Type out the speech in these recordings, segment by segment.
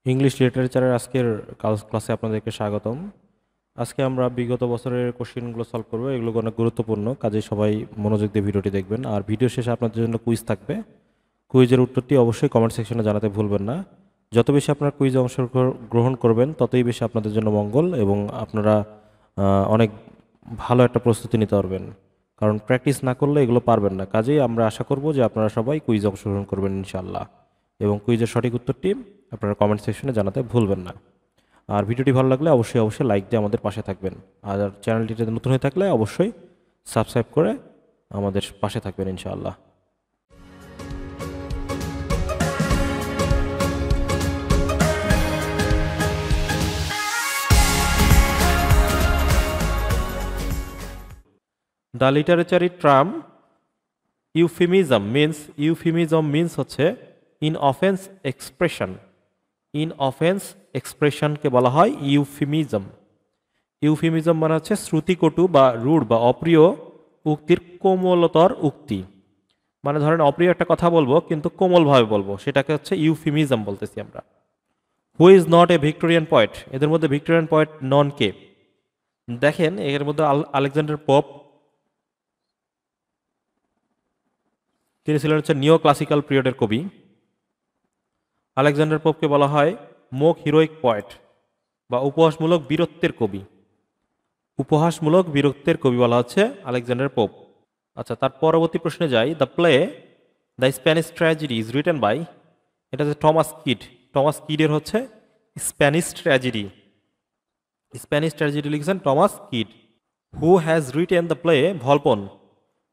English লিটারেচারের আজকের ক্লাসে আপনাদেরকে স্বাগতম। আজকে আমরা বিগত বছরের কোশ্চেনগুলো সলভ করবো। এগুলো অনেক গুরুত্বপূর্ণ, কাজে সবাই মনোযোগ দিয়ে ভিডিওটি দেখবেন। আর ভিডিও শেষে আপনাদের জন্য কুইজ থাকবে। কুইজের উত্তরটি অবশ্যই কমেন্ট সেকশনে জানাতে ভুলবেন না। যত বেশি আপনার কুইজে অংশগ্রহণ করবেন ততই বেশি আপনাদের জন্য মঙ্গল, এবং আপনারা অনেক ভালো একটা প্রস্তুতি নিতে পারবেন। কারণ প্র্যাকটিস না করলে এগুলো পারবেন না। কাজেই আমরা আশা করব যে আপনারা সবাই কুইজে অংশগ্রহণ করবেন ইনশাআল্লাহ, এবং কুইজের সঠিক উত্তরটি আপনারা কমেন্ট সেকশনে জানাতে ভুলবেন না। আর ভিডিওটি ভালো লাগলে অবশ্যই লাইক দিয়ে আমাদের পাশে থাকবেন। আর চ্যানেলটিতে নতুন হয়ে থাকলে অবশ্যই সাবস্ক্রাইব করে আমাদের পাশে থাকবেন ইনশাআল্লাহ। The literary term euphemism means হচ্ছে inoffensive expression. Inoffensive এক্সপ্রেশনকে বলা হয় ইউফেমিজম। ইউফেমিজম মানে হচ্ছে শ্রুতিকটু বা রুড বা অপ্রিয় উক্তির কোমলতর উক্তি। মানে ধরেন অপ্রিয় একটা কথা বলবো কিন্তু কোমলভাবে বলবো, সেটাকে হচ্ছে ইউফেমিজম বলতেছি আমরা। Who is not a Victorian poet? এদের মধ্যে ভিক্টোরিয়ান পয়েট নন কে? দেখেন এর মধ্যে আলেকজান্ডার পোপ, তিনি ছিলেন হচ্ছে নিও ক্লাসিক্যাল পিরিয়ডের কবি। আলেকজান্ডার পোপকে বলা হয় মোক হিরোইক পয়েট বা উপহাসমূলক বীরত্বের কবি। উপহাসমূলক বীরত্বের কবি বলা হচ্ছে আলেকজান্ডার পোপ। আচ্ছা, তার পরবর্তী প্রশ্নে যাই। The play the Spanish tragedy is written by, এটা হচ্ছে টমাস কিড। টমাস কিডের হচ্ছে স্প্যানিশ ট্র্যাজেডি। স্প্যানিশ ট্র্যাজেডি লিখেছেন Thomas Kyd. Who has written the play Volpone?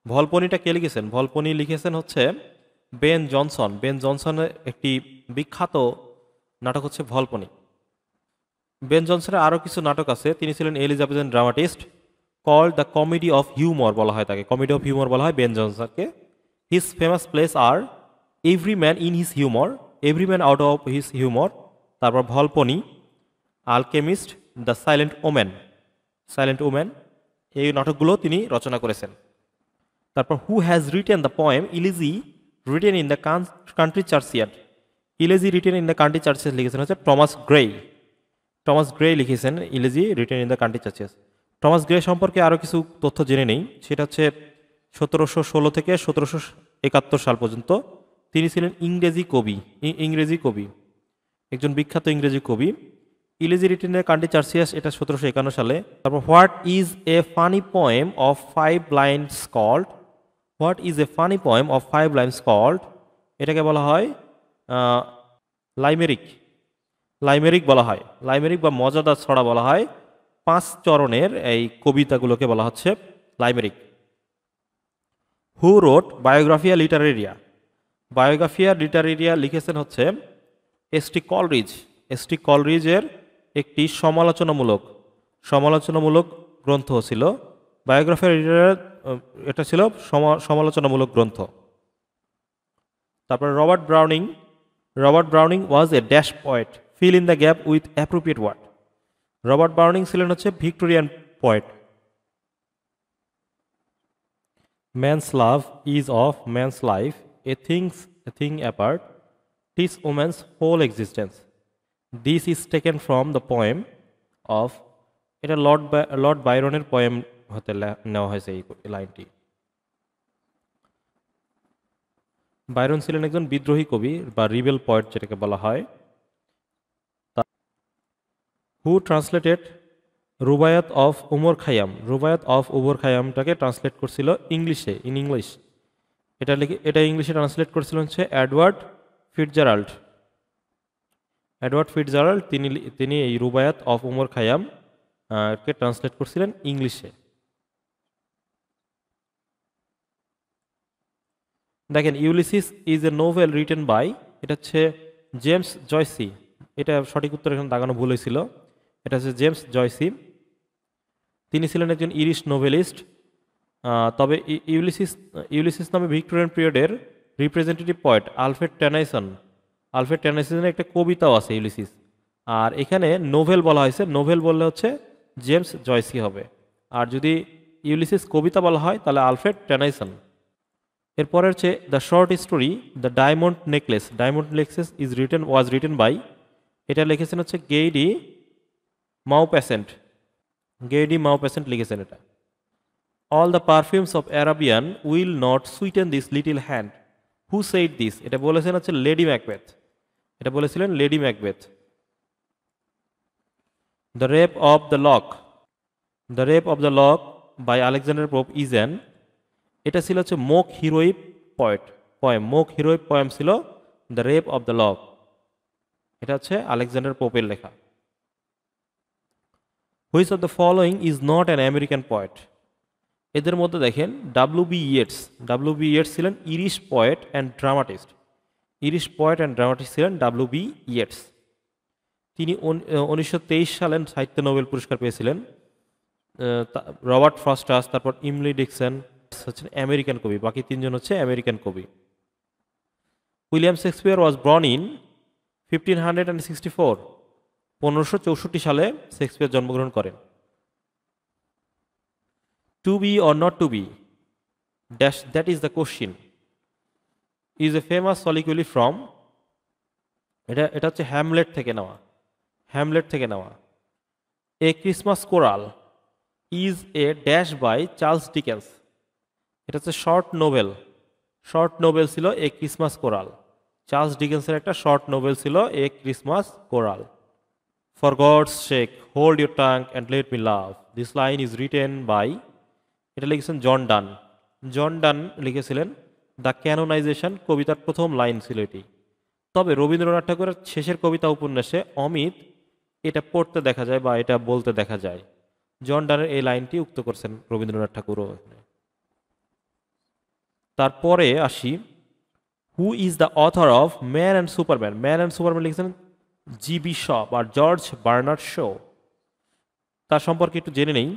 ভলপনিটা কে লিখেছেন? ভলপনি লিখেছেন হচ্ছে বেন জনসন। বেন জনসনের একটি বিখ্যাত নাটক হচ্ছে ভলপনি। বেন জনসনের আরও কিছু নাটক আছে। তিনি ছিলেন Elizabethan dramatist. Called the comedy of humour বলা হয় তাকে, কমেডি অফ হিউমর বলা হয় বেন জনসনকে। His famous plays are every man in his humour, every man out of his humour. তারপর Volpone, alchemist, the silent woman. Silent woman এই নাটকগুলো তিনি রচনা করেছেন। তারপর who has written the poem elegy written in the country churchyard? Elegy written in the country churchyard লিখেছেন হচ্ছে Thomas grey. Thomas Gray লিখেছেন elegy written in the country churchyard. Thomas Gray সম্পর্কে আরও কিছু তথ্য জেনে নেই। সেটা হচ্ছে 1716 থেকে 1771 সাল পর্যন্ত তিনি ছিলেন ইংরেজি কবি, একজন বিখ্যাত ইংরেজি কবি। Elegy written in the country churchyard এটা 1751 সালে। তারপর what is a funny poem of 5 lines called? What is a funny poem of 5 lines called? এটাকে বলা হয় লাইমেরিক। লাইমেরিক বলা হয়, লাইমেরিক বা মজাদার ছড়া বলা হয়। 5 চরণের এই কবিতাগুলোকে বলা হচ্ছে লাইমেরিক। হু রোট বায়োগ্রাফিয়া লিটারেরিয়া? বায়োগ্রাফিয়া লিটারেরিয়া লিখেছেন হচ্ছে এসটি কলরিজ। এসটি কলরিজের একটি সমালোচনামূলক গ্রন্থ ছিল বায়োগ্রাফিয়া লিটারেরিয়া। এটা ছিল সমালোচনামূলক গ্রন্থ। তারপরে Robert Browning was a dash poet, fill in the gap with appropriate word. Robert Browning ছিলেন হচ্ছে Victorian poet. Man's love is of man's life, a thing apart, টিস woman's whole existence. This is taken from the poem of, এটা Lord বাইরনের poem হতে নেওয়া হয়েছে এই লাইনটি। Byron ছিলেন একজন বিদ্রোহী কবি বা রিবেল পয়েট যেটাকে বলা হয়। Who translated Rubaiyat of Omar Khayyam? Rubaiyat of Omar খায়ামটাকে ট্রান্সলেট করছিল ইংলিশ। এটা ইংলিশে ট্রান্সলেট করছিলেন হচ্ছে এডওয়ার্ড ফিটজারাল্ড। তিনি এই রুবায়াত অফ উমর খায়াম কে ট্রান্সলেট করছিলেন ইংলিশে। দেখেন Ulysses is a novel written by, এটা হচ্ছে জেমস জয়সি। এটা সঠিক উত্তর এখানে দাগানো ভুল হয়েছিল, এটা হচ্ছে জেমস জয়সি। তিনি ছিলেন একজন ইরিশ নোভেলিস্ট। তবে ইউলিসিস নামে ভিক্টোরিয়ান পিরিয়ডের রিপ্রেজেন্টেটিভ পয়েট আলফ্রেড টেনাইসনের একটা কবিতাও আছে ইউলিসিস। আর এখানে নোভেল বলা হয়েছে, নোভেল বললে হচ্ছে জেমস জয়সি হবে, আর যদি ইউলিসিস কবিতা বলা হয় তাহলে আলফ্রেড টেনাইসন। এরপরে হচ্ছে the short story the diamond necklace. Diamond necklace was written by এটা লিখেছেন হচ্ছে গেইডি মাউপ্যাসেন্ট। গেইডি মাউপ্যাসেন্ট লিখেছেন এটা। All the perfumes of Arabian will not sweeten this little hand. Who said this? এটা বলেছেন হচ্ছে লেডি ম্যাকবেথ। এটা বলেছিলেন Lady Macbeth. The rape of the lock. The rape of the lock by Alexander Pope is an, এটা ছিল হচ্ছে mock heroic poem. Mock heroic poem ছিল the rape of the lock. এটা হচ্ছে আলেকজান্ডার পোপের লেখা। Which of the following is not an American poet? এদের মধ্যে দেখেন ডাব্লিউ.বি. ইয়েটস। ডাব্লিউ.বি. ইয়েটস ছিলেন Irish poet and dramatist. Irish poet and dramatist ছিলেন ডাব্লিউ.বি. Yeats. তিনি 1923 সালে সাহিত্য নোবেল পুরস্কার পেয়েছিলেন। রবার্ট ফ্রস্টাস, তারপর ইমলি ডিকসন হচ্ছেন আমেরিকান কবি, বাকি তিনজন হচ্ছে আমেরিকান কবি। William Shakespeare was born in 1564। 1564 সালে শেক্সপিয়ার জন্মগ্রহণ করেন। To be or not to be, that is the question, is a famous soliloquy from, এটা হচ্ছে হ্যামলেট থেকে নেওয়া। হ্যামলেট থেকে নেওয়া। A Christmas carol is a dash by Charles Dickens. এটা হচ্ছে শর্ট নোবেল। শর্ট নোবেল ছিল এ ক্রিসমাস কোরাল। চার্লস ডিকেন্সের একটা শর্ট নোবেল ছিল a Christmas carol. For God's sake hold your tongue and let me love, this line is written by, এটা লিখেছেন John Donne. জন ডান লিখেছিলেন the canonization, কবিতার প্রথম line ছিল এটি। তবে রবীন্দ্রনাথ ঠাকুরের শেষের কবিতা উপন্যাসে অমিত এটা পড়তে দেখা যায় বা এটা বলতে দেখা যায়। জন ডানের এই লাইনটি উক্ত করছেন রবীন্দ্রনাথ ঠাকুরও। তারপরে আসি, হু is the author of man and Superman? Man and Superman লিখেছেন জি.বি. শ বা জর্জ বার্নার্ড শো। তার সম্পর্কে একটু জেনে নেই।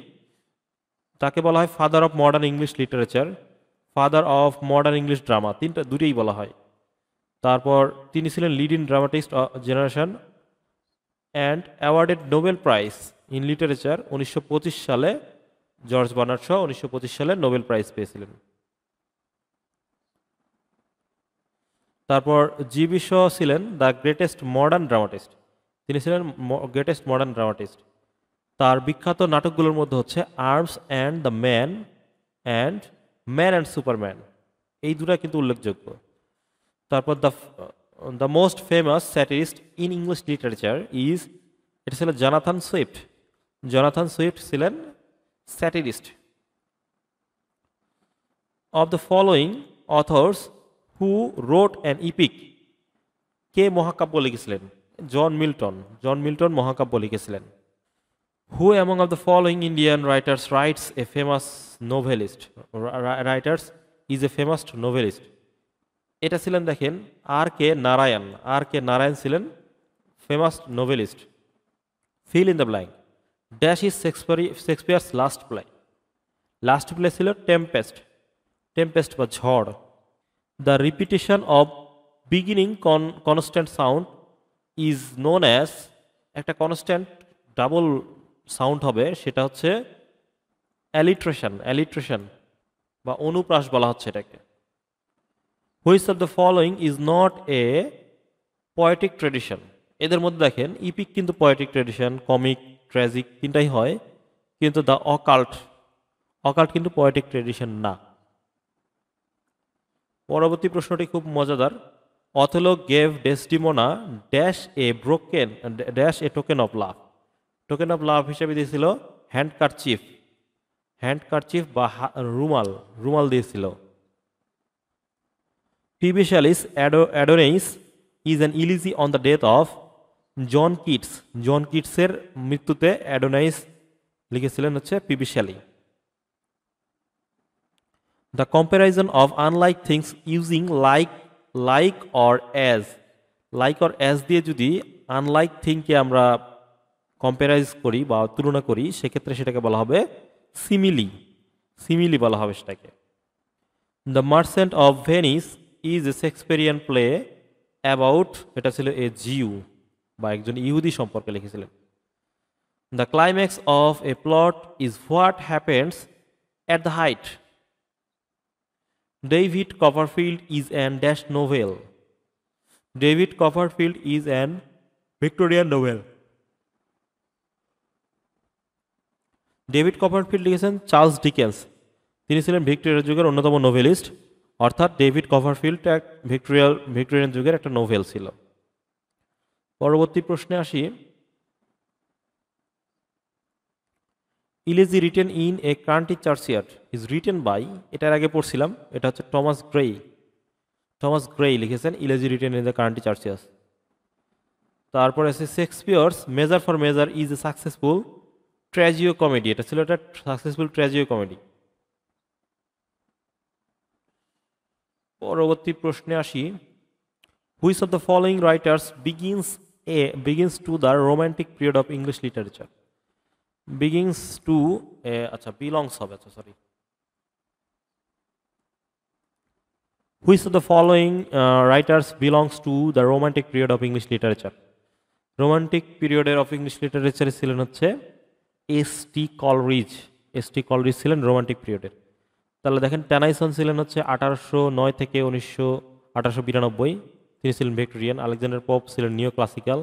তাকে বলা হয় father of modern English literature, father of modern English drama, দুটোই বলা হয়। তারপর তিনি ছিলেন leading dramatist generation and awarded Nobel prize in literature 1925 সালে। জর্জ বার্নার্ড শ 1925 সালে নোবেল প্রাইজ পেয়েছিলেন। তারপর জি.বি. শ ছিলেন দ্য গ্রেটেস্ট মডার্ন ড্রামাটিস্ট। তিনি ছিলেন গ্রেটেস্ট মডার্ন ড্রামাটিস্ট। তার বিখ্যাত নাটকগুলোর মধ্যে হচ্ছে arms and the man and superman, এই দুটা কিন্তু উল্লেখযোগ্য। তারপর the most famous satirist in English literature is, এটা ছিল জনাথন সুইফট। জনাথন সুইফট ছিলেন satirist. Of the following authors who wrote an epic, কে মহাকাব্য লিখেছিলেন? John Milton. জন মিল্টন মহাকাব্য লিখেছিলেন। Who among of the following Indian writers writes a famous novelist? Writers is a famous novelist. এটা ছিলেন দেখেন আর কে নারায়ণ। আর কে নারায়ণ ছিলেন famous novelist. Fill in the blank. Dash is Shakespeare's last play? Last play ছিল Tempest. Tempest বা ঝড়। The repetition of beginning constant sound is known as, একটা constant double sound হবে, সেটা হচ্ছে অ্যালিট্রেশন। অ্যালিট্রেশন বা অনুপ্রাস বলা হচ্ছে এটাকে। Which of the following is not A poetic tradition? এদের মধ্যে দেখেন ইপিক কিন্তু পোয়েটিক ট্রেডিশন, কমিক, ট্র্যাজিক তিনটাই হয়, কিন্তু দ্য অকাল্ট কিন্তু পোয়েটিক ট্রেডিশন না। পরবর্তী প্রশ্নটি খুব মজাদার। Othello gave Desdemona dash a token of love. Token of love হিসেবে দিয়েছিল হ্যান্ডকারচিফ বা রুমাল দিয়েছিল। Pibicialis Adonis is an elegy on the death of John Keats. John কিটসের মৃত্যুতে অ্যাডোনাইস লিখেছিলেন হচ্ছে P B Shelley. The comparison of unlike things using like or as দিয়ে যদি আনলাইক থিংকে আমরা কম্প্যারাইজ করি বা তুলনা করি, সেক্ষেত্রে সেটাকে বলা হবে সিমিলি বলা হবে সেটাকে। The merchant of Venice is a Shakespearean play about, এটা ছিল এ জিউ বা একজন ইহুদি সম্পর্কে লিখেছিলেন। The climax of A plot is what happens at the height. David Copperfield is an dash novel. David Copperfield is an Victorian Nobel. David Copperfield লিখেছেন Charles Dickens, তিনি ছিলেন ভিক্টোরিয়ান যুগের অন্যতম নোভেলিস্ট, অর্থাৎ ডেভিড কপারফিল্ড এক Victorian যুগের একটা novel ছিল। পরবর্তী প্রশ্নে আসি। Elegy written in a country churchyard is written by, এটার আগে পড়ছিলাম, এটা হচ্ছে টমাস গ্রে। টমাস গ্রে লিখেছেন elegy written in the country churchyard. তারপর আছে Shakespeare's measure for measure is a successful tragicomedy, এটা ছিল একটা সাকসেসফুল ট্র্যাজিও কমেডি। পরবর্তী প্রশ্নে আসি। Which of the following writers begins to the romantic period of English literature? Begins to, আচ্ছা belongs হবে, আচ্ছা sorry. Which of the following writers belongs to the romantic period of English literature? Romantic পিরিয়ডের of English লিটারেচারে ছিলেন হচ্ছে S T. Coleridge. S T. Coleridge ছিলেন romantic পিরিয়ডের। তাহলে দেখেন টেনাইসন ছিলেন হচ্ছে 1809 থেকে 1892, তিনি ছিলেন ভিক্টোরিয়ান। আলেকজান্ডার পোপ ছিলেন নিও ক্লাসিক্যাল।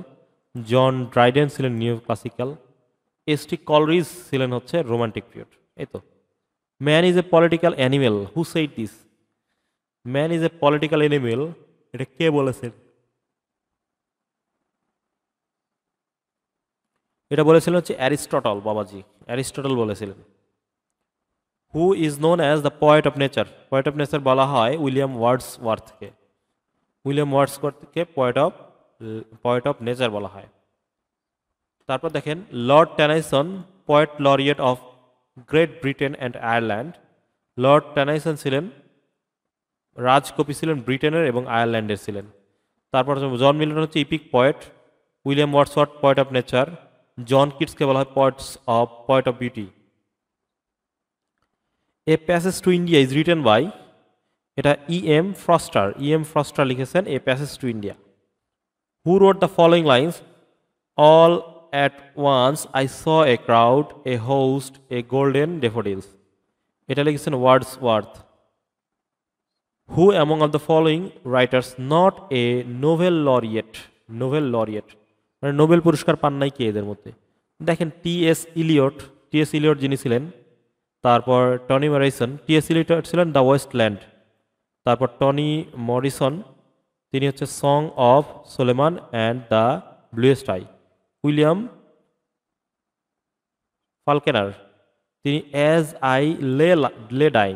জন ড্রাইডেন ছিলেন নিও ক্লাসিক্যাল। এস.টি. কলরিজ ছিলেন হচ্ছে রোমান্টিক পিরিয়ড। এই তো। Man is a political animal, who said this? Man is a political animal, এটা কে বলেছেন? এটা বলেছিলেন হচ্ছে অ্যারিস্টটল, বাবাজি অ্যারিস্টটল বলেছিলেন। Who is known as the poet of nature? Poet of nature বলা হয় উইলিয়াম ওয়ার্ডসওয়ার্থকে। উইলিয়াম ওয়ার্ডসওয়ার্থকে পয়েট অফ নেচার বলা হয়। তারপর দেখেন Lord Tennyson poet laureate of Great Britain and Ireland. Lord Tennyson ছিলেন রাজকবি, ছিলেন ব্রিটেনের এবং আয়ারল্যান্ডের ছিলেন। তারপর জন মিল্টন হচ্ছে epic poet. William Wordsworth poet of nature. John কিটসকে বলা হয় poet of beauty. A passage to India is written by, এটা E.M. ফ্রস্টার। E.M. ফ্রস্টার লিখেছেন a passage to India. Who wrote the following lines? All at once I saw a crowd, a host, a golden daffodils, এটা লিখেছেন Wordsworth. Who among of the following writers not a Nobel laureate? Nobel laureate মানে Nobel পুরস্কার পান নাই কে এদের মধ্যে? দেখেন T.S. Eliot. T.S. Eliot যিনি ছিলেন। তারপর টনি মরিসন। T.S. ইলিয়ট ছিলেন দ্য ওয়েস্টল্যান্ড। তারপর টনি মরিসন, তিনি হচ্ছে Song of Solomon and the blue sky. William Faulkner, তিনি অ্যাজ আই লে ডাইং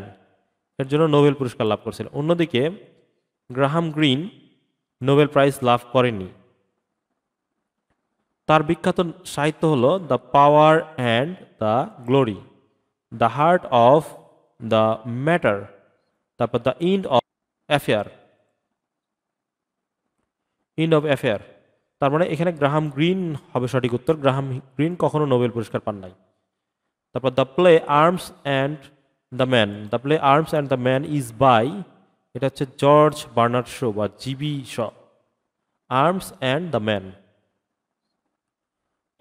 এর জন্য নোবেল পুরস্কার লাভ করেছিলেন। অন্যদিকে গ্রাহাম গ্রিন নোবেল প্রাইজ লাভ করেননি। তার বিখ্যাত সাহিত্য হলো the power and the glory, the heart of the matter, তারপর দ্য এন্ড অফ অ্যাফেয়ার। তার মানে এখানে গ্রাহাম গ্রিন হবে সঠিক উত্তর। গ্রাহাম গ্রিন কখনো নোবেল পুরস্কার পান নাই। তারপর the play arms and the man. The play arms and the man is by, এটা হচ্ছে জর্জ বার্নার্ড শো বা GB Shaw. Arms and the man.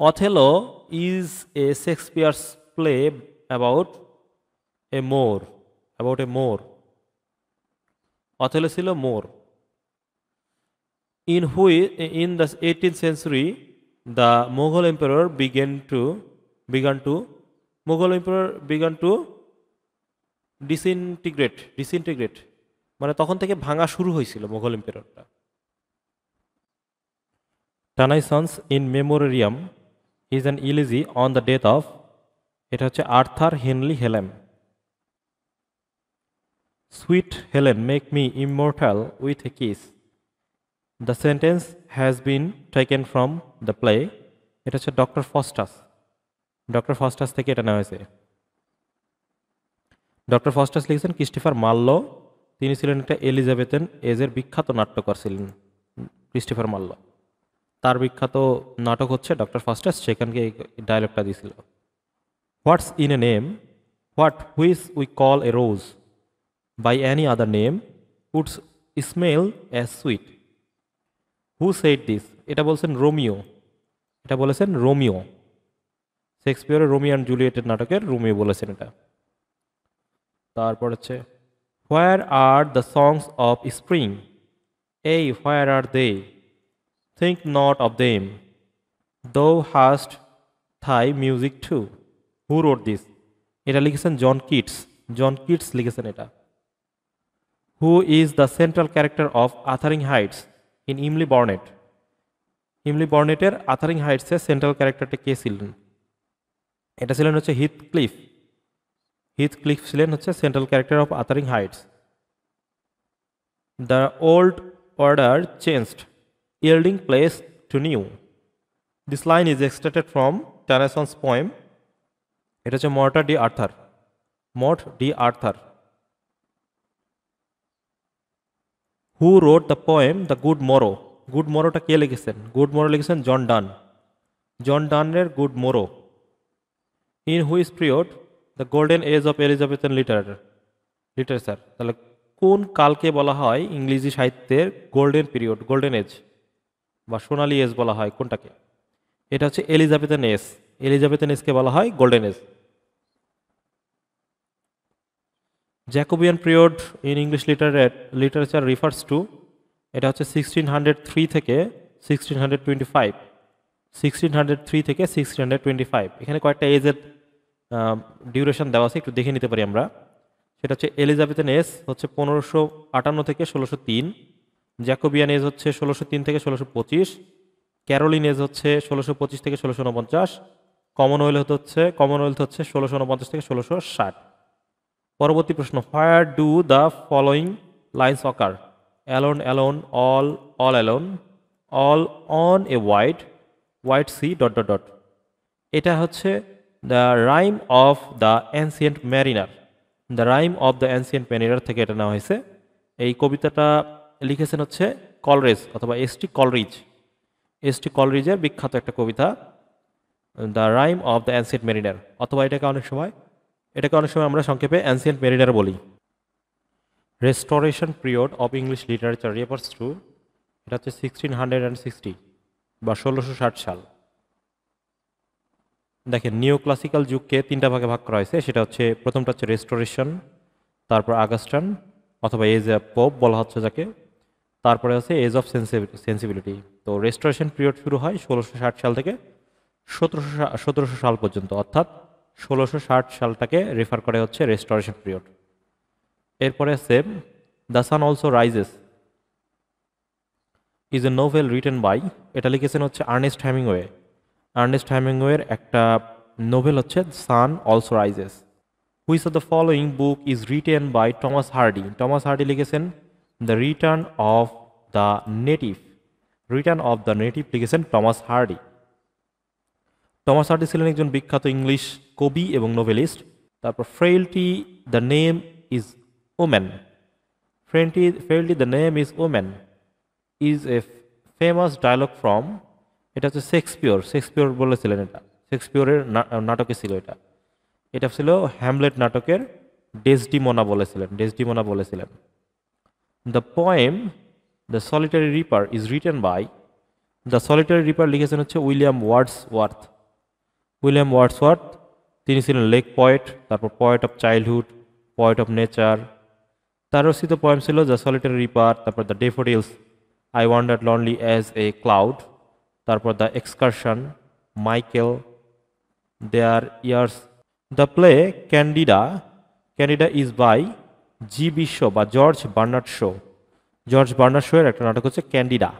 Othello is a Shakespeare's play about a Moor. Othello ছিল Moor. In the 18th century, the Mughal emperor began to disintegrate মানে তখন থেকে ভাঙা শুরু হয়েছিল মুঘল এম্পায়ারটা। Tennyson's in memoriam is an elegy on the death of, এটা হচ্ছে Arthur Henry Hallam. Sweet Helen make me immortal with a kiss, the sentence has been taken from the play, এটা হচ্ছে ডক্টর ফস্টাস থেকে এটা নেওয়া হয়েছে। Doctor Faustus লিখেছেন Christopher Marlowe, তিনি ছিলেন একটা এলিজাবেথেন এজের বিখ্যাত নাট্যকার ছিলেন ক্রিস্টোফার মার্লো। তার বিখ্যাত নাটক হচ্ছে ডক্টর ফস্টাস, সেখানকে এই ডায়লগটা দিয়েছিল। What's in a name, what which we call a rose by any other name would smell as sweet. Who said this? এটা বলছেন রোমিও। শেক্সপিয়ারের রোমিও অ্যান্ড জুলিয়েটের নাটকের রোমিও বলেছেন এটা। তারপর হচ্ছে where are the songs of spring, এই where are they, think not of them, Thou hast Thai music too. Who wrote this? এটা লিখেছেন জন কিটস। জন কিটস লিখেছেন এটা। Who is the central character of Wuthering Heights in Emily Burnett? Emily বর্নেটের Wuthering হাইটসের central ক্যারেক্টারটা কে ছিলেন? এটা ছিলেন হচ্ছে হিথক্লিফ। হিথক্লিফ ছিলেন হচ্ছে central character of Wuthering Heights. The old order changed, yielding place to new. This line is extracted from Tennyson's poem. এটা হচ্ছে Morte d'Arthur. Morte d'Arthur. Who wrote the poem The Good Morrow? Good মোরোটা কে লিখেছেন? Good morrow লিখেছেন John Donne. John ডানের good morrow. In which period the golden age of Elizabethan literature, তাহলে কোন কালকে বলা হয় ইংরেজি সাহিত্যের গোল্ডেন পিরিয়ড, গোল্ডেন এজ বা সোনালি এজ বলা হয় কোনটাকে? এটা হচ্ছে এলিজাবেথান এজ। এলিজাবেথান এজকে বলা হয় golden age. Jacobean period in English literature refers to, এটা হচ্ছে 1603 থেকে 1625। 1603 থেকে 1625। এখানে কয়েকটা এজের ডিউরেশন দেওয়া আছে, একটু দেখে নিতে পারি আমরা। সেটা হচ্ছে এলিজাবেথান এজ হচ্ছে 1558 থেকে 1603, জ্যাকোবিয়ান এজ হচ্ছে 1603 থেকে 1625, ক্যারোলিন এজ হচ্ছে 1625 থেকে 1649, কমনওয়েলথ হচ্ছে 1649 থেকে 1660। পরবর্তী প্রশ্ন, where do the following lines occur? Alone, alone, all alone, all on a white sea, ... এটা হচ্ছে the rime of the ancient mariner. The rime of the ancient mariner থেকে এটা নেওয়া হয়েছে। এই কবিতাটা লিখেছেন হচ্ছে কলরেজ অথবা এসটি কলরিজ। এসটি কলরিজের বিখ্যাত একটা কবিতা the rime of the ancient mariner, অথবা এটাকে অনেক সময় আমরা সংক্ষেপে অ্যানসিয়েন্ট ম্যারিনার বলি। Restoration period of English literature refers to, এটা হচ্ছে 1660 বা 1660 সাল। দেখেন নিও ক্লাসিক্যাল যুগকে তিনটা ভাগে ভাগ করা হয়েছে। সেটা হচ্ছে প্রথমটা হচ্ছে রেস্টোরেশন, তারপর আগাস্টান অথবা এজ অফ পোপ বলা হচ্ছে যাকে, তারপরে আছে এজ অফ সেন্সিবিলিটি। তো রেস্টোরেশন পিরিয়ড শুরু হয় 1660 সাল থেকে 1700 সাল পর্যন্ত, অর্থাৎ 1660 সালটাকে রেফার করে হচ্ছে রেস্টোরেশন পিরিয়ড। এরপরে আছে the sun also rises is a novel written by, এটা লিখেছেন হচ্ছে আর্নেস্ট হ্যামিংওয়ে। আর্নেস্ট হ্যামিংওয়ের একটা নোভেল হচ্ছে sun also rises. Which of the following book is written by Thomas Hardy? Thomas Hardy লিখেছেন the return of the native. Return of the native লিখেছেন Thomas Hardy. Thomas Hardy ছিলেন একজন বিখ্যাত English কবি এবং novelist. তারপর frailty the name is woman. Frailty the name is woman is a famous dialogue from, এটা হচ্ছে শেক্সপিয়র বলেছিলেন। এটা শেক্সপিয়রের নাটকে ছিল। এটা ছিল হ্যামলেট নাটকের ডেসডিমোনা বলেছিলেন। The poem the solitary reaper is written by, the solitary reaper লিখেছেন হচ্ছে উইলিয়াম ওয়ার্ডসওয়ার্থ। তিনি ছিলেন লেক পয়েট, তারপর poet of childhood, poet of nature. তার রচিত পোয়েম ছিল দ্য সলিটারি রিপার, তারপর the daffodils, I wandered lonely as a cloud, তারপর the excursion, Michael, there years. The play Candida is by G বিশ্ব বা George Bernard Shaw এর একটা নাটক হচ্ছে ক্যান্ডিডা।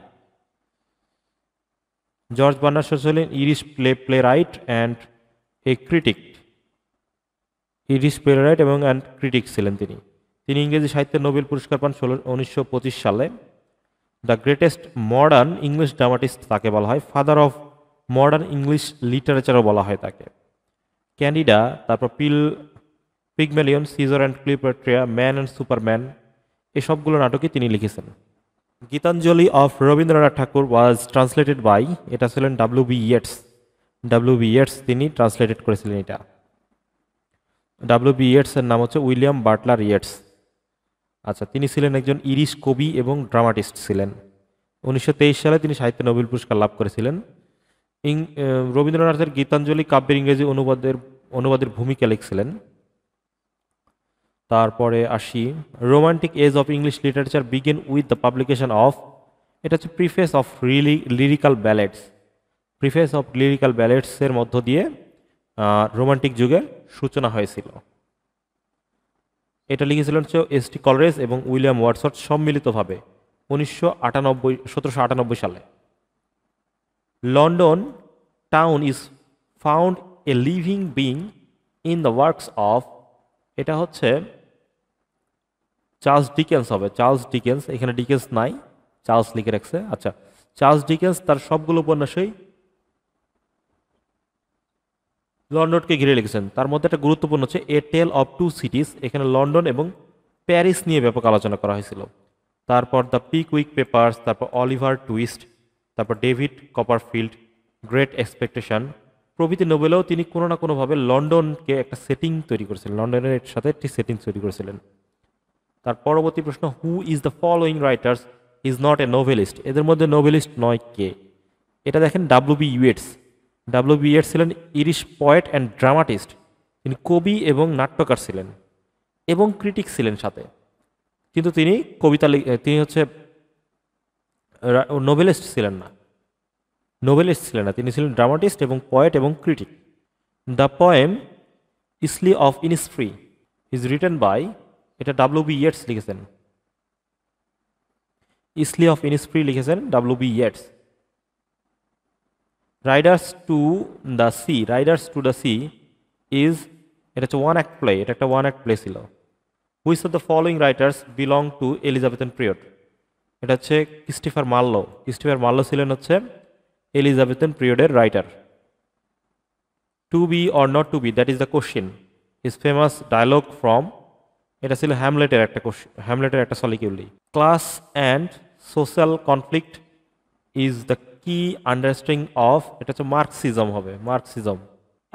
জর্জ বার্নার্ড শো ছিলেন Irish playwright and a critic. এবং critic ছিলেন তিনি ইংরেজি সাহিত্যে নোবেল পুরস্কার পান 1925 সালে। The greatest modern English dramatist তাকে বলা হয়, ফাদার অফ মডার্ন ইংলিশ লিটারেচারও বলা হয় তাকে। ক্যান্ডিডা, তারপর Pygmalion, Caesar and Cleopatra, man and superman, এসবগুলো নাটকই তিনি লিখেছেন। Gitanjali of Rabindranath Thakur was translated by, এটা ছিলেন ডাব্লিউ বি ইয়েটস তিনি ট্রান্সলেটেড করেছিলেন এটা। ডাব্লিউ বি ইয়েটসের নাম হচ্ছে উইলিয়াম বাটলার ইয়েটস। আচ্ছা, তিনি ছিলেন একজন ইরিশ কবি এবং ড্রামাটিস্ট ছিলেন। 1923 সালে তিনি সাহিত্যে নোবেল পুরস্কার লাভ করেছিলেন। রবীন্দ্রনাথের গীতাঞ্জলি কাব্যের ইংরেজি অনুবাদের ভূমিকা লিখছিলেন। তারপরে আসি, romantic age of English literature begin with the publication of, এটা হচ্ছে preface of lyrical ballads. Preface of lyrical ব্যালেটসের মধ্য দিয়ে রোমান্টিক যুগের সূচনা হয়েছিল। এটা লিখেছিলেন হচ্ছে এস.টি. কলরেজ এবং উইলিয়াম ওয়ার্ডসওয়ার্থ সম্মিলিতভাবে 1798 সালে। London town is found a living being in the works of, এটা হচ্ছে চার্লস ডিকেন্স হবে, চার্লস ডিকেন্স, এখানে ডিকেন্স নাই, চার্লস লিখে রাখছে। আচ্ছা, চার্লস ডিকেন্স তার সবগুলো উপন্যাসেই লন্ডনকে ঘিরে লিখেছেন। তার মধ্যে একটা গুরুত্বপূর্ণ হচ্ছে এ টেল অফ টু সিটিজ, এখানে লন্ডন এবং প্যারিস নিয়ে ব্যাপক আলোচনা করা হয়েছিল। তারপর দ্য পিকউইক পেপার্স, তারপর অলিভার টুইস্ট, তারপর ডেভিড কপারফিল্ড, গ্রেট এক্সপেকটেশন প্রভৃতি নোবেলেও তিনি কোনো না কোনোভাবে লন্ডনকে একটা সেটিং তৈরি করেছিলেন, লন্ডনের সাথে একটি সেটিং তৈরি করেছিলেন। তার পরবর্তী প্রশ্ন, who is the following writers is not a novelist, এদের মধ্যে নোভেলিস্ট নয় কে? এটা দেখেন ডাব্লিউ.বি. ইয়েটস। ডাব্লিউ.বি. ইয়েটস ছিলেন ইরিশ পয়েট অ্যান্ড ড্রামাটিস্ট, তিনি কবি এবং নাট্যকার ছিলেন এবং ক্রিটিক ছিলেন সাথে, কিন্তু তিনি তিনি হচ্ছে নোভেলিস্ট ছিলেন না, তিনি ছিলেন ড্রামাটিস্ট এবং পয়েট এবং critic. The poem isle of Innisfree is written by, এটা ডাব্লিউ.বি. ইয়েটস লিখেছেন, ইসলি অফ ইনিসফ্রি লিখেছেন W B. Yeats. Riders to the sea, riders to the sea is, এটা হচ্ছে ওয়ান অ্যাক্ট প্লে, এটা একটা ওয়ান অ্যাক্ট প্লে ছিল। Which of the following writers belong to Elizabethan period, এটা হচ্ছে Christopher Marlowe. Christopher Marlowe ছিলেন হচ্ছে এলিজাবেথান পিরিয়ডের writer. To be or not to be, that is the question, is famous dialogue from, এটা ছিল হ্যামলেটের একটা হ্যামলেটের একটা soliloquy. Class and social conflict is the key understanding of, এটা হচ্ছে মার্কসিজম হবে, Marxism.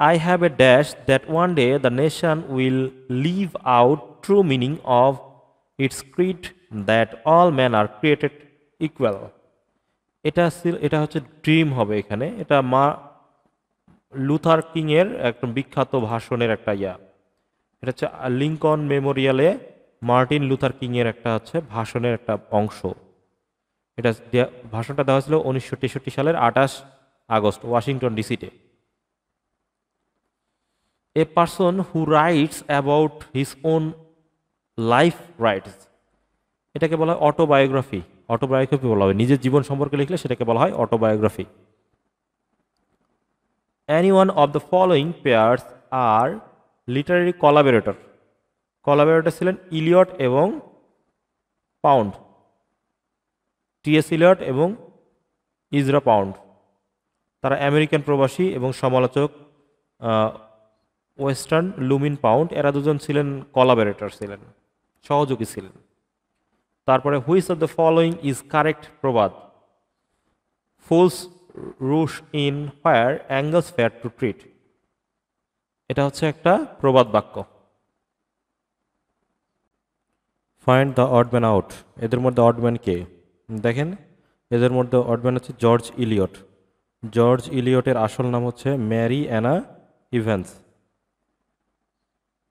I have a dash that one day the nation will leave out true meaning of its creed that all men are created equal. এটা হচ্ছে dream হবে এখানে, এটা Luther king এর একটা বিখ্যাত ভাষণের একটা এটা হচ্ছে লিঙ্কন মেমোরিয়ালে মার্টিন লুথার কিং এর একটা হচ্ছে ভাষণের একটা অংশ। এটা ভাষণটা দেওয়া হয়েছিল 1963 সালের 28 আগস্ট ওয়াশিংটন ডিসিতে। A person who writes about his own life writes, এটাকে বলা হয় অটোবায়োগ্রাফি, অটোবায়োগ্রাফি বলা হয়, নিজের জীবন সম্পর্কে লিখলে সেটাকে বলা হয় autobiography. Any one of the following pairs are literary collaborator, collaborator ছিলেন ইলিয়ট এবং পাউন্ড, টি.এস. ইলিয়ট এবং ইজরা পাউন্ড। তারা আমেরিকান প্রবাসী এবং সমালোচক ওয়েস্টার্ন লুমিন পাউন্ড, এরা দুজন ছিলেন কোলাবোরেটর, ছিলেন সহযোগী ছিলেন। তারপরে which of the following is correct প্রবাদ, ফুলস রুশ in fire Angles fair to treat, এটা হচ্ছে একটা প্রবাদ বাক্য। ফাইন্ড দ্য অডম্যান আউট, এদের মধ্যে অডম্যান কে? দেখেন এদের মধ্যে অডম্যান হচ্ছে জর্জ ইলিয়ট। জর্জ ইলিয়টের আসল নাম হচ্ছে ম্যারি অ্যানা ইভ্যান্স।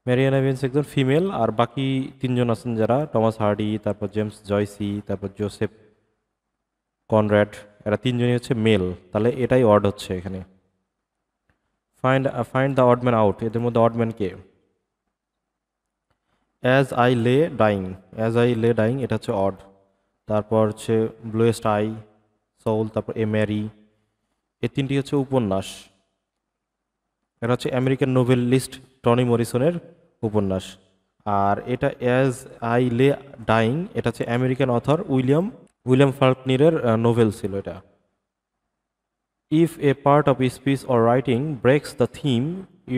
ম্যারি অ্যানা ইভ্যান্স একজন ফিমেল, আর বাকি তিনজন আছেন যারা টমাস হার্ডি, তারপর জেমস জয়সি, তারপর জোসেফ কনরাড, এরা তিনজনই হচ্ছে মেল, তাহলে এটাই অড হচ্ছে এখানে। ফাইন্ড দ্য অডম্যান আউট, এদের মধ্যে অডম্যান কে? অ্যাজ আই লে ডাইং, অ্যাজ আই লে ডাইং এটা হচ্ছে অড। তারপর হচ্ছে ব্লুয়েস্ট আই, সোল, তারপর এ ম্যারি, এই তিনটি হচ্ছে উপন্যাস। এটা হচ্ছে আমেরিকান নোভেলিস্ট টনি মরিসনের উপন্যাস। আর এটা অ্যাজ আই লে ডাইং, এটা হচ্ছে আমেরিকান অথর উইলিয়াম ফাল্কনিরের নোভেল ছিল এটা। If a part of speech or writing breaks the theme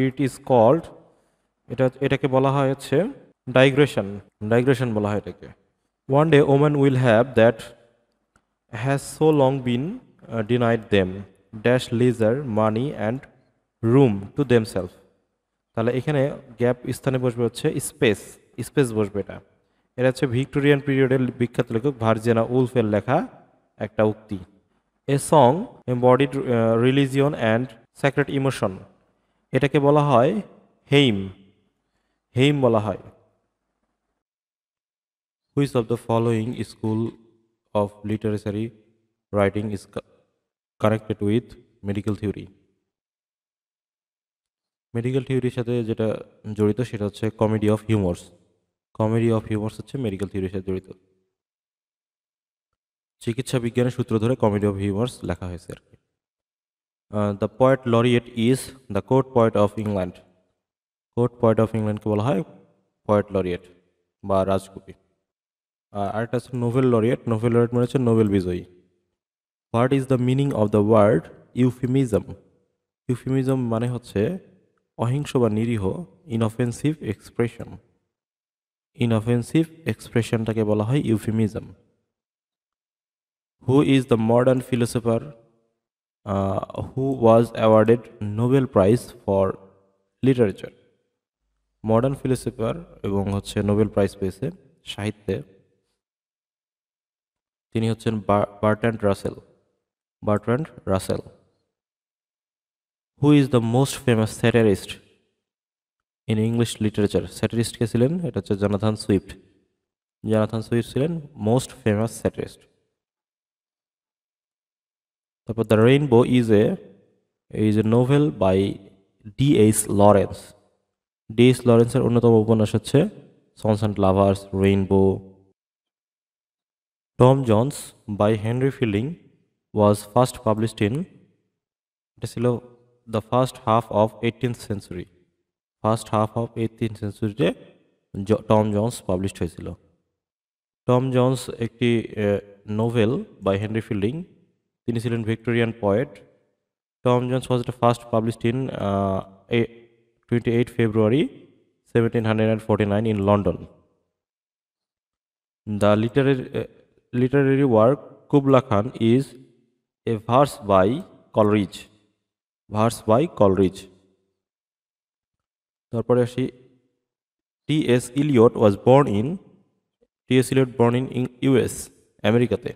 it is called, এটাকে বলা হয় হচ্ছে ডাইগ্রেশন, ডাইগ্রেশন বলা হয় এটাকে। One day woman will have that has so long been denied them dash leisure money and room to themselves, তাহলে এখানে gap স্থানে বসবে হচ্ছে স্পেস, স্পেস বসবে এটা। এটা হচ্ছে ভিক্টোরিয়ান পিরিয়ডের বিখ্যাত লেখক ভার্জিনা উলফের লেখা একটা উক্তি। A song embodied religion and sacred emotion, এটাকে বলা হয় হেইম, হেইম বলা হয়। Which of the following school of literary writing is connected with medical theory. Medical থিওরির সাথে যেটা জড়িত সেটা হচ্ছে comedy of humours. Comedy of humours হচ্ছে মেডিকেল থিওরির সাথে জড়িত। চিকিৎসা বিজ্ঞানের সূত্র ধরে কমেডি অফ হিউমার্স লেখা হয়েছে আর কি। The poet laureate is the court poet of England. Court poet of ইংল্যান্ডকে বলা হয় পোয়েট লরিয়েট বা রাজকবি। আরেকটা হচ্ছে নোবেল লরিয়েট। নোবেল লরিয়েট মানে হচ্ছে নোবেল বিজয়ী। What is the meaning of the word euphemism? Euphemism মানে হচ্ছে অহিংস বা নিরীহ ইনঅফেন্সিভ এক্সপ্রেশন। ইনঅফেন্সিভ এক্সপ্রেশনটাকে বলা হয় euphemism. Who is the modern philosopher who was awarded Nobel prize for literature? Modern philosopher এবং হচ্ছে নোবেল প্রাইজ পেয়েছে সাহিত্যে, তিনি হচ্ছেন Bertrand Russell. Bertrand Russell. Who is the most famous satirist in English literature? Satirist কে ছিলেন? এটা হচ্ছে জনাথন সুইফট। জনাথন সুইফট ছিলেন মোস্ট ফেমাস স্যাটারিস্ট। তারপর the rainbow is a novel by D H. Lawrence. D H. লরেন্সের অন্যতম উপন্যাস হচ্ছে Sons and lovers, rainbow. Tom Jones by Henry Fielding was first published in, এটা ছিল the first half of 18th century. First half of 18th সেঞ্চুরিতে Tom Jones published হয়েছিল। Tom Jones একটি novel by Henry Fielding, তিনি ছিলেন Victorian poet. Tom Jones was first published in 28 February 1749 in London. The literary work Kubla Khan is a verse by Coleridge. Verse by Coleridge. তারপরে আসি T.S. Eliot was born in US, আমেরিকাতে।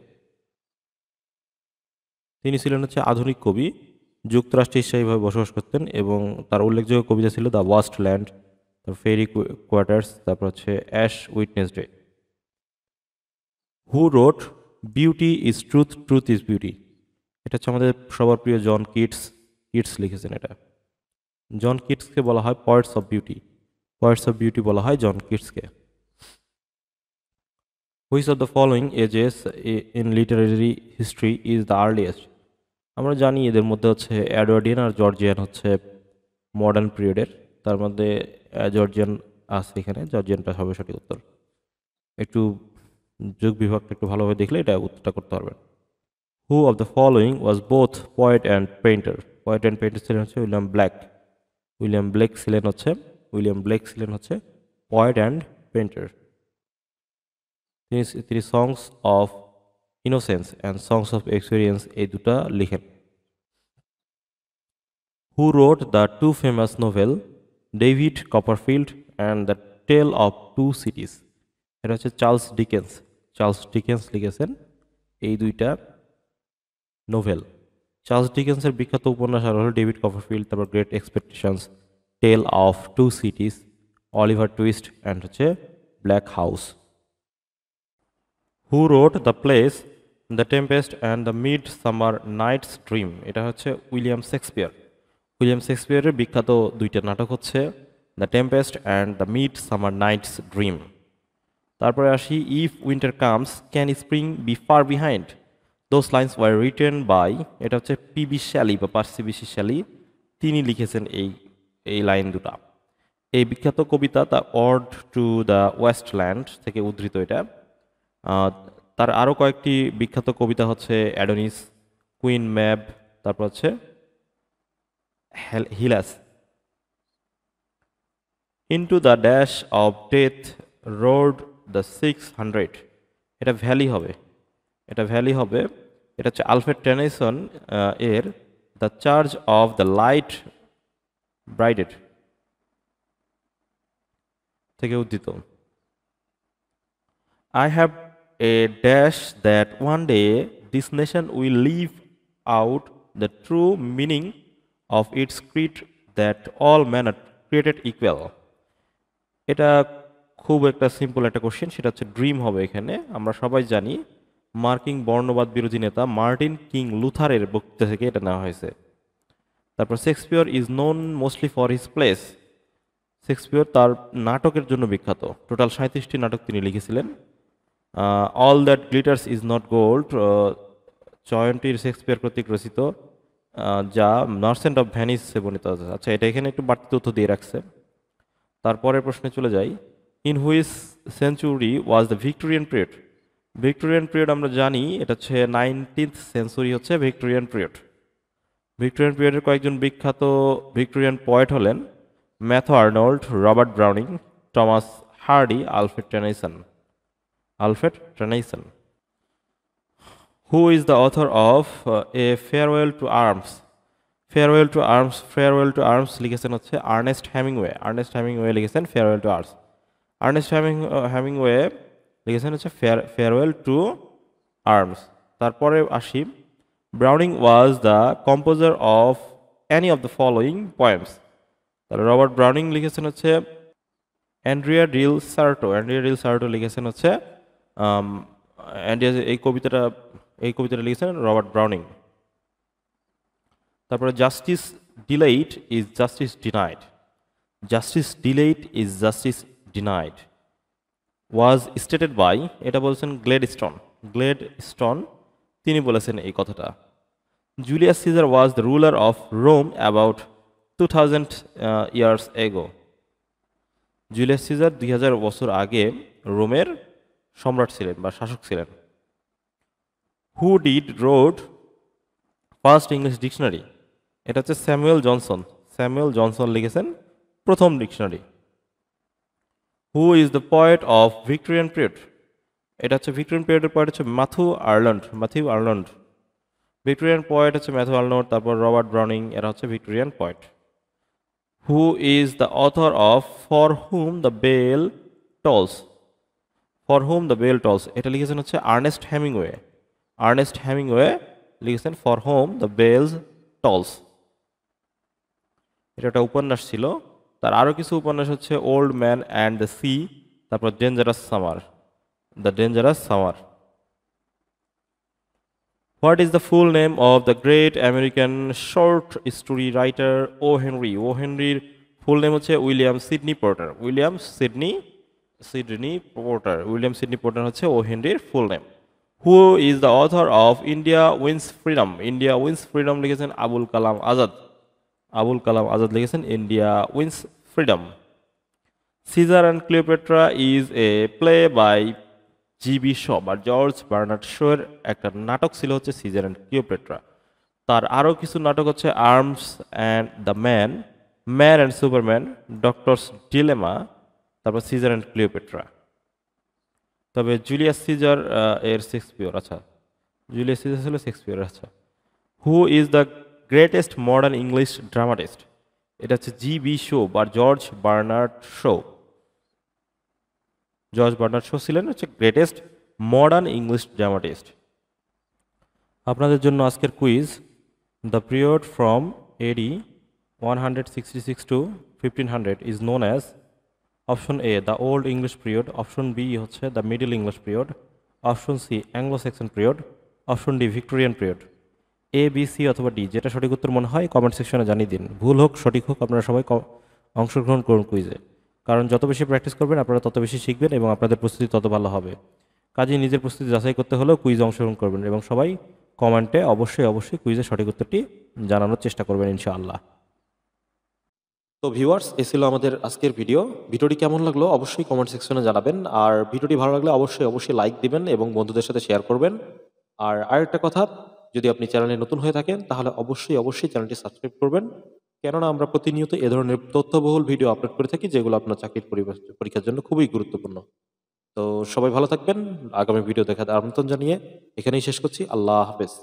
তিনি ছিলেন হচ্ছে আধুনিক কবি, যুক্তরাষ্ট্রে স্থায়ীভাবে বসবাস করতেন এবং তার উল্লেখযোগ্য কবিতা ছিল দ্য ওয়াস্ট ল্যান্ড, তারপর ফেরি কোয়ার্টার্স, তারপর হচ্ছে Ash Wednesday. Who wrote beauty is truth, truth is beauty? এটা হচ্ছে আমাদের সবার প্রিয় জন কিটস। কিটস লিখেছেন এটা। জন কিটসকে বলা হয় poets of beauty. Poets of beauty বলা হয় জন কিটসকে। Which of the following ages in literary history is the earliest? আমরা জানি এদের মধ্যে হচ্ছে অ্যাডওয়ার্ডিয়ান আর জর্জিয়ান হচ্ছে মডার্ন পিরিয়ডের, তার মধ্যে জর্জিয়ান আছে এখানে, জর্জিয়ানটা হবে সঠিক উত্তর। একটু যুগ বিভাগটা একটু ভালোভাবে দেখলে এটা উত্তরটা করতে পারবেন। হু of the following was both poet and painter? Poet and painter ছিলেন হচ্ছে উইলিয়াম ব্ল্যাক। উইলিয়াম ব্লেক ছিলেন হচ্ছে পোয়েট অ্যান্ড পেইন্টার। তিনি songs of innocence and songs of experience এই দুটা লিখেন। Who wrote the two famous novel David Copperfield and the tale of two cities? এটা হচ্ছে চার্লস ডিকেন্স। চার্লস ডিকেন্স লিখেছেন এই দুইটা নোভেল। চার্লস ডিকেন্সের বিখ্যাত উপন্যাস আর হল ডেভিড কপারফিল্ড, তারপর Great Expectations, tale of two cities, Oliver Twist and হচ্ছে Black House. Who wrote the plays the Tempest and the midsummer Knights dream? এটা হচ্ছে উইলিয়াম শেক্সপিয়ার। উইলিয়াম শেক্সপিয়ারের বিখ্যাত দুইটা নাটক হচ্ছে the Tempest and the midsummer Knights dream. তারপরে আসি if winter comes can spring be far behind? Those lines were written by, এটা হচ্ছে পি.বি. শ্যালি বা পার্সি বিশি শ্যালি, তিনি লিখেছেন এই লাইন দুটা। এই বিখ্যাত কবিতা the ode to the Wasteland থেকে উদ্ধৃত এটা। তার আরও কয়েকটি বিখ্যাত কবিতা হচ্ছে অ্যাডোনিস, কুইন ম্যাব, তারপর হচ্ছে Hylas. Into the dash of death rode the 600? এটা ভ্যালি হবে। এটা হচ্ছে আলফ্রেড টেনিসন এর the charge of the light brigade থেকে উদ্ধৃত। I have a dash that one day this nation will leave out the true meaning of its creed that all men are created equal. এটা খুব একটা simple একটা question, সেটা হচ্ছে dream হবে এখানে। আমরা সবাই জানি মার্কিন বর্ণবাদ বিরোধী নেতা মার্টিন কিং লুথারের বক্তৃতা থেকে এটা নেওয়া হয়েছে। তারপর Shakespeare is known mostly for his plays. Shakespeare তার নাটকের জন্য বিখ্যাত। টোটাল 37টি নাটক তিনি লিখেছিলেন। All that glitters is not gold, চয়নটির শেক্সপিয়র কর্তৃক রচিত, যা মার্চেন্ট অফ ভ্যানিসে বর্ণিত আছে। আচ্ছা, এটা এখানে একটু বাড়তি তথ্য দিয়ে রাখছে। তারপরের প্রশ্নে চলে যাই। In which century was the Victorian period? Victorian period আমরা জানি এটা হচ্ছে 19th সেঞ্চুরি হচ্ছে ভিক্টোরিয়ান পিরিয়ড। ভিক্টোরিয়ান পিরিয়ডের কয়েকজন বিখ্যাত ভিক্টোরিয়ান পোয়েট হলেন Matthew Arnold, Robert Browning, Thomas Hardy, Alfred Tennyson. Who is the author of A Farewell to Arms? Farewell to Arms লিখেছেন হচ্ছে আর্নেস্ট হেমিংওয়ে লিখেছেন Farewell to Arms। Ernst Hemingway লিখেছেন হচ্ছে Farewell to Arms। তারপরে আসি, Browning was the composer of any of the following poems. তাহলে Robert Browning লিখেছেন হচ্ছে অ্যান্ড্রিয়া ডিল সার্টো লিখেছেন হচ্ছে এই কবিতাটা লিখেছেন রবার্ট ব্রাউনিং। তারপরে justice delayed is justice denied was stated by, এটা বলছেন গ্লেডস্টোন, তিনি বলেছেন এই কথাটা। Julius Caesar was the ruler of Rome about 2000 years ago। Julius Caesar 2000 বছর আগে রোমের সম্রাট ছিলেন বা শাসক ছিলেন। Who wrote first English dictionary? এটা হচ্ছে স্যামুয়েল জনসন লিখেছেন প্রথম ডিকশনারি। Who is the poet of Victorian period? এটা হচ্ছে ভিক্টোরিয়ান পিরিয়ডের পয়েট হচ্ছে ম্যাথু আর্নল্ড। ভিক্টোরিয়ান পয়েট হচ্ছে ম্যাথু আর্নল্ড, তারপর রবার্ট ব্রাউনিং, এরা হচ্ছে Victorian poet. Who is the author of for whom the bell tolls? এটা লিখেছেন হচ্ছে আর্নেস্ট হেমিংওয়ে লিখেছেন for whom the bells tolls. এটা একটা উপন্যাস ছিল। তার আরও কিছু উপন্যাস হচ্ছে old man and the sea, তারপর dangerous summer. What is the full name of the great American short story writer O হেনরির ফুল নেম হচ্ছে উইলিয়াম সিডনি পোর্টার হচ্ছে ও হেনরির full name. Who is the author of India wins freedom লিখেছেন আবুল কালাম আজাদ লিখেছেন India wins freedom. Caesar and Cleopatra is a play by G B Shaw বা George Bernard শোয়ের একটা নাটক ছিল হচ্ছে সিজার অ্যান্ড ক্লিওপেট্রা। তার আরও কিছু নাটক হচ্ছে arms and the man and superman, doctor's dilemma, তারপর সিজার অ্যান্ড ক্লিওপেট্রা। তবে জুলিয়াস সিজার এর শেক্সপিয়র, জুলিয়াস সিজার ছিল Shakespeare. Who is the greatest modern English dramatist? এটা হচ্ছে জিবি শো বা জর্জ বার্নার্ড শো ছিলেন হচ্ছে গ্রেটেস্ট মডার্ন ইংলিশ ড্রামাটিস্ট। আপনাদের জন্য আজকের quiz, the period from AD 166 to 1500 is known as option A the old English period, option B হচ্ছে the middle English period, option C Anglo Saxon period, option D Victorian period. A, B, C অথবা D, যেটা সঠিক উত্তর মনে হয় comment সেকশনে জানিয়ে দিন। ভুল হোক সঠিক হোক আপনারা সবাই অংশগ্রহণ করুন কুইজে, কারণ যত বেশি প্র্যাকটিস করবেন আপনারা তত বেশি শিখবেন এবং আপনাদের প্রস্তুতি তত ভালো হবে। কাজেই নিজের প্রস্তুতি যাচাই করতে হলেও কুইজে অংশগ্রহণ করবেন এবং সবাই কমেন্টে অবশ্যই কুইজের সঠিক উত্তরটি জানানোর চেষ্টা করবেন ইনশাআল্লাহ। তো ভিউয়ার্স, এ ছিল আমাদের আজকের ভিডিওটি কেমন লাগলো অবশ্যই কমেন্ট সেকশনে জানাবেন। আর ভিডিওটি ভালো লাগলে অবশ্যই লাইক দিবেন এবং বন্ধুদের সাথে শেয়ার করবেন। আর আরেকটা কথা, যদি আপনি চ্যানেলে নতুন হয়ে থাকেন তাহলে অবশ্যই চ্যানেলটি সাবস্ক্রাইব করবেন, কেননা আমরা প্রতিনিয়ত এ ধরনের তথ্যবহুল ভিডিও আপলোড করে থাকি যেগুলো আপনার চাকরির পরীক্ষার জন্য খুবই গুরুত্বপূর্ণ। তো সবাই ভালো থাকবেন। আগামী ভিডিও দেখার আমন্ত্রণ জানিয়ে এখানেই শেষ করছি। আল্লাহ হাফেজ।